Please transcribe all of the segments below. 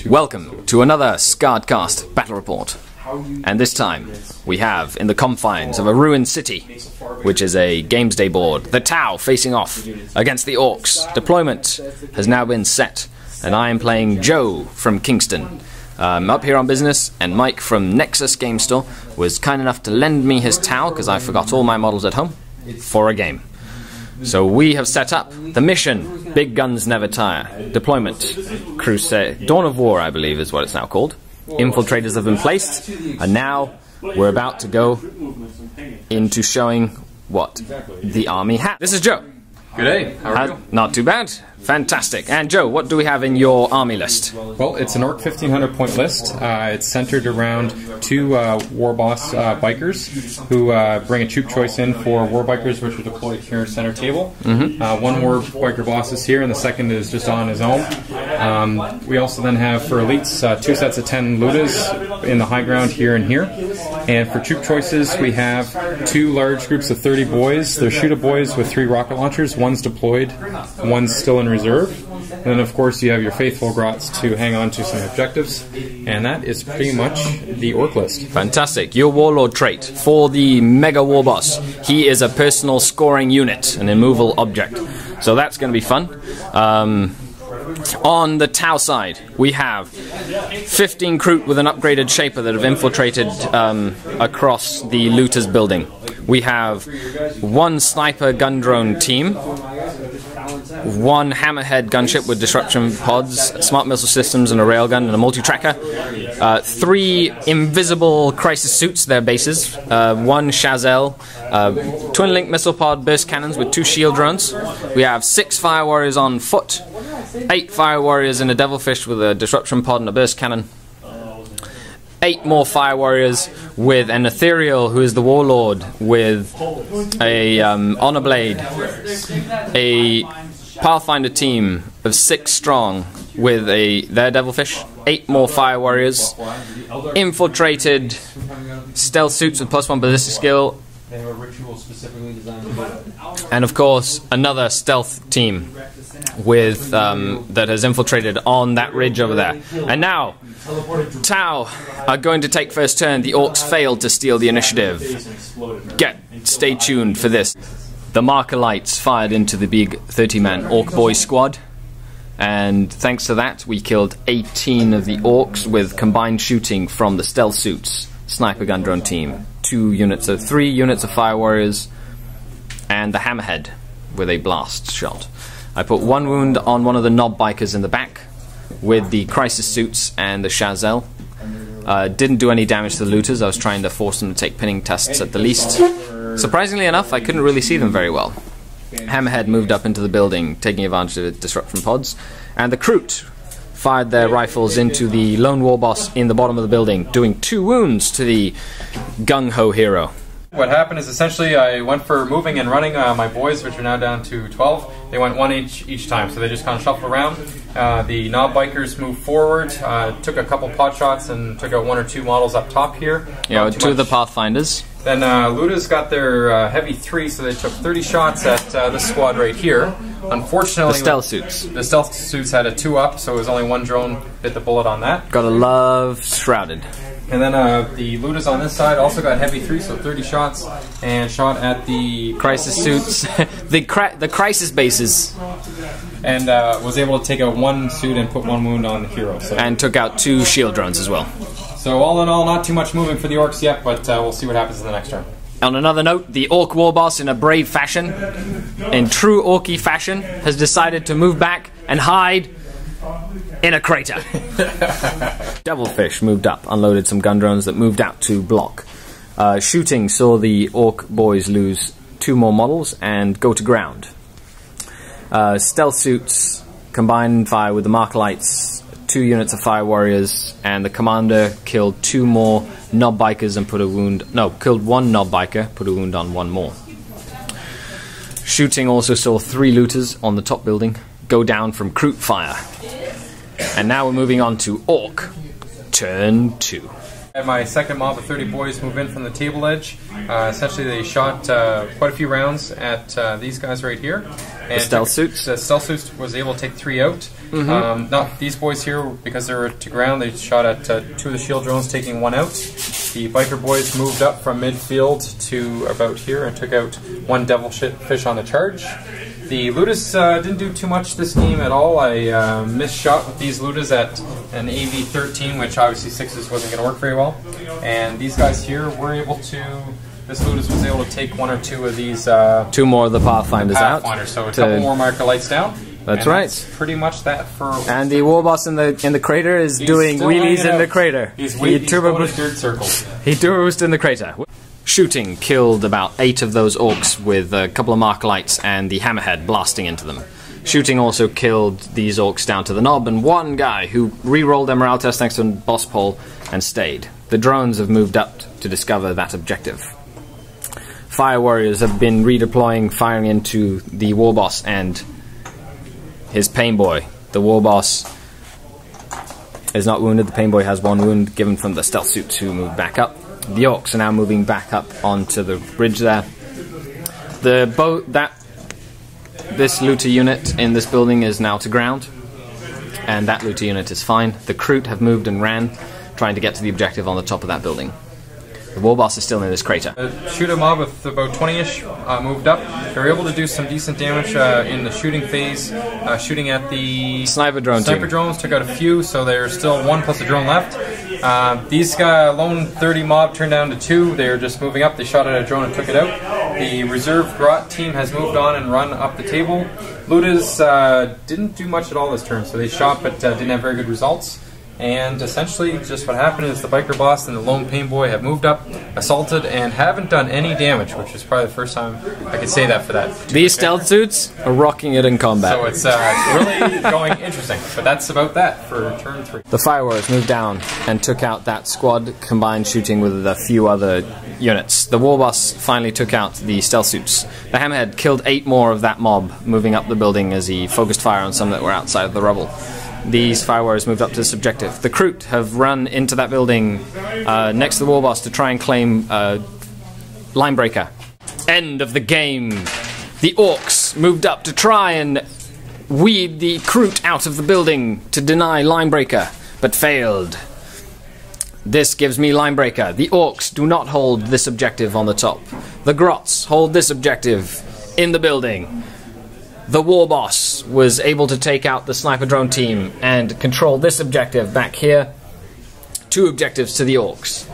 Welcome to another Skardcast battle report, and this time we have in the confines of a ruined city, which is a games day board, the Tau facing off against the Orks. Deployment has now been set, and I am playing Joe from Kingston. Up here on business, and Mike from Nexus Game Store was kind enough to lend me his Tau because I forgot all my models at home for a game. So we have set up the mission, Big Guns Never Tire, deployment, Crusade, Dawn of War I believe is what it's now called. Infiltrators have been placed, and now we're about to go into showing what the army has. This is Joe. Good day, how are you? Not too bad. Fantastic. And Joe, what do we have in your army list? Well, it's an Ork 1500 point list. It's centered around two war boss bikers who bring a troop choice in for war bikers, which are deployed here at center table. One war biker boss is here, and the second is just on his own. We also then have for elites two sets of 10 Ludas in the high ground here and here. And for troop choices, we have two large groups of 30 boys. They're shooter boys with 3 rocket launchers. One's deployed, one's still in reserve. And then of course you have your faithful grots to hang on to some objectives. And that is pretty much the Ork list. Fantastic. Your warlord trait for the mega war boss. He is a personal scoring unit, an immovable object. So that's going to be fun. On the Tau side, we have 15 Kroot with an upgraded Shaper that have infiltrated across the Looters building. We have 1 Sniper gun drone team, 1 Hammerhead gunship with disruption pods, smart missile systems and a railgun and a multi-tracker, 3 invisible crisis suits, their bases, 1 Chazelle, twin link missile pod burst cannons with 2 shield drones. We have 6 fire warriors on foot, 8 fire warriors in a devilfish with a disruption pod and a burst cannon, 8 more fire warriors with an ethereal who is the warlord with a honor blade, a pathfinder team of 6 strong with their devilfish, 8 more fire warriors, infiltrated stealth suits with +1 ballistic skill, and of course another stealth team with that has infiltrated on that ridge over there. And now Tau are going to take first turn. The Orks failed to steal the initiative. Stay tuned for this. The marker lights fired into the big 30-man Ork boy squad, and thanks to that we killed 18 of the Orks with combined shooting from the stealth suits, sniper gun drone team, 3 units of fire warriors, and the Hammerhead with a blast shot. I put 1 wound on one of the knob bikers in the back with the crisis suits and the Chazelle. Didn't do any damage to the looters. I was trying to force them to take pinning tests at the least. Surprisingly enough, I couldn't really see them very well. Hammerhead moved up into the building, taking advantage of the disruption pods, and the Kroot fired their rifles into the lone war boss in the bottom of the building, doing 2 wounds to the gung-ho hero. What happened is essentially I went for moving and running my boys, which are now down to 12. They went 1 each time, so they just kind of shuffled around. The knob bikers moved forward, took a couple pot shots and took out 1 or 2 models up top here. Yeah, 2 of the pathfinders. Then Luda's got their heavy 3, so they took 30 shots at this squad right here. Unfortunately, the stealth suits. The stealth suits had a 2 up, so it was only 1 drone bit the bullet on that. Gotta love Shrouded. And then the Ludas on this side also got heavy 3, so 30 shots, and shot at the crisis suits, the crisis bases, and was able to take out 1 suit and put 1 wound on the hero. So. And took out 2 shield drones as well. So all in all, not too much moving for the Orks yet, but we'll see what happens in the next turn. On another note, the Ork war boss, in a brave fashion, in true Orky fashion, has decided to move back and hide in a crater. Devilfish moved up, unloaded some gun drones that moved out to block. Shooting saw the Ork boys lose 2 more models and go to ground. Stealth suits combined fire with the marker lights, 2 units of fire warriors, and the commander killed 2 more knob bikers and put a wound. No, killed 1 knob biker, put a wound on 1 more. Shooting also saw 3 looters on the top building go down from Kroot fire. And now we're moving on to Ork. Turn 2. I had my second mob of 30 boys move in from the table edge. Essentially they shot quite a few rounds at these guys right here. And stealth suits? The stealth suits was able to take 3 out. Not these boys here, because they were to ground, they shot at 2 of the shield drones, taking 1 out. The biker boys moved up from midfield to about here and took out 1 devilfish on the charge. The Ludas didn't do too much this game at all. I missed shot with these Ludas at an AV-13, which obviously 6s wasn't going to work very well. And these guys here were able to... This Ludus was able to take 1 or 2 of these... 2 more of the Pathfinders out. So a couple more marker lights down. That's right. That's pretty much that for... And the war boss in the crater is doing wheelies in the crater. He's turbo boosted circles. He turbo boosted in the crater. Shooting killed about 8 of those orcs with a couple of mark lights and the hammerhead blasting into them. Shooting also killed these orcs down to the knob, and 1 guy who re-rolled their morale test next to a boss pole and stayed. The drones have moved up to discover that objective. Fire warriors have been redeploying, firing into the war boss and his pain boy. The war boss is not wounded. The pain boy has 1 wound given from the stealth suit who moved back up. The orcs are now moving back up onto the bridge there. This looter unit in this building is now to ground, and that looter unit is fine. The Kroot have moved and ran, trying to get to the objective on the top of that building. The war boss is still in this crater. Shoot 'em mob with about 20-ish moved up. They were able to do some decent damage in the shooting phase, shooting at the sniper drones. Took out a few, so there's still 1 plus a drone left. These guys, lone 30 mob turned down to 2. They were just moving up. They shot at a drone and took it out. The reserve Grot team has moved on and run up the table. Ludas didn't do much at all this turn, so they shot but didn't have very good results. And essentially, just what happened is the biker boss and the lone pain boy have moved up, assaulted, and haven't done any damage, which is probably the first time I could say that for that. These stealth suits are rocking it in combat. So it's really going interesting. But that's about that for turn 3. The fire warriors moved down and took out that squad, combined shooting with a few other units. The war boss finally took out the stealth suits. The hammerhead killed 8 more of that mob, moving up the building as he focused fire on some that were outside of the rubble. These fire warriors moved up to this objective. The Kroot have run into that building next to the war boss to try and claim Linebreaker. End of the game. The Orks moved up to try and weed the Kroot out of the building to deny Linebreaker, but failed. This gives me Linebreaker. The Orks do not hold this objective on the top. The Grots hold this objective in the building. The war boss was able to take out the sniper drone team and control this objective back here. 2 objectives to the Orks.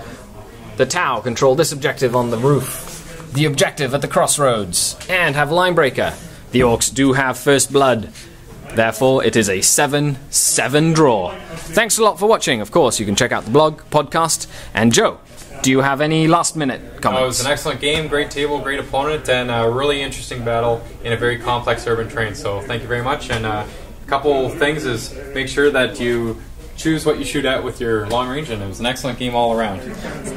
The Tau control this objective on the roof, the objective at the crossroads, and have Linebreaker. The Orks do have first blood. Therefore, it is a 7-7 draw. Thanks a lot for watching. Of course, you can check out the blog, podcast, and Joe, do you have any last-minute comments? It was an excellent game, great table, great opponent, and a really interesting battle in a very complex urban terrain. So thank you very much. And a couple things is make sure that you choose what you shoot at with your long range, and it was an excellent game all around.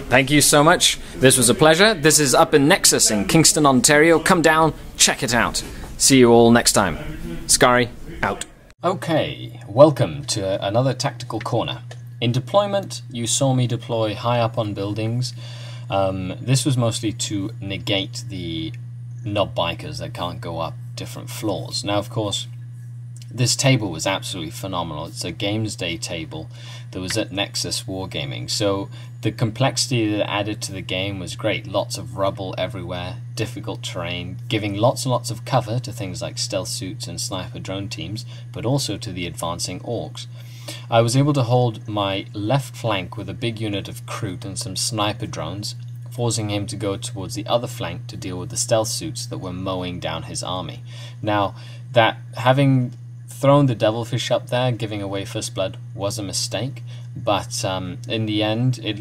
Thank you so much. This was a pleasure. This is up in Nexus in Kingston, Ontario. Come down, check it out. See you all next time. Skari, out. Okay, welcome to another Tactical Corner. In deployment, you saw me deploy high up on buildings. This was mostly to negate the knob bikers that can't go up different floors. Now, of course, this table was absolutely phenomenal. It's a Games Day table that was at Nexus Wargaming. So the complexity that added to the game was great. Lots of rubble everywhere, difficult terrain, giving lots and lots of cover to things like stealth suits and sniper drone teams, but also to the advancing Orks. I was able to hold my left flank with a big unit of Kroot and some sniper drones, forcing him to go towards the other flank to deal with the stealth suits that were mowing down his army. Now, that having thrown the devilfish up there, giving away first blood, was a mistake, but in the end it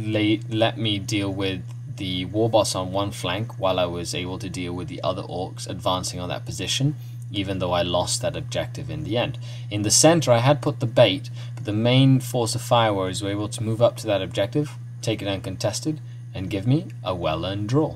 let me deal with the war boss on one flank while I was able to deal with the other Orks advancing on that position, even though I lost that objective in the end. In the center I had put the bait, but the main force of fire warriors were able to move up to that objective, take it uncontested, and give me a well-earned draw.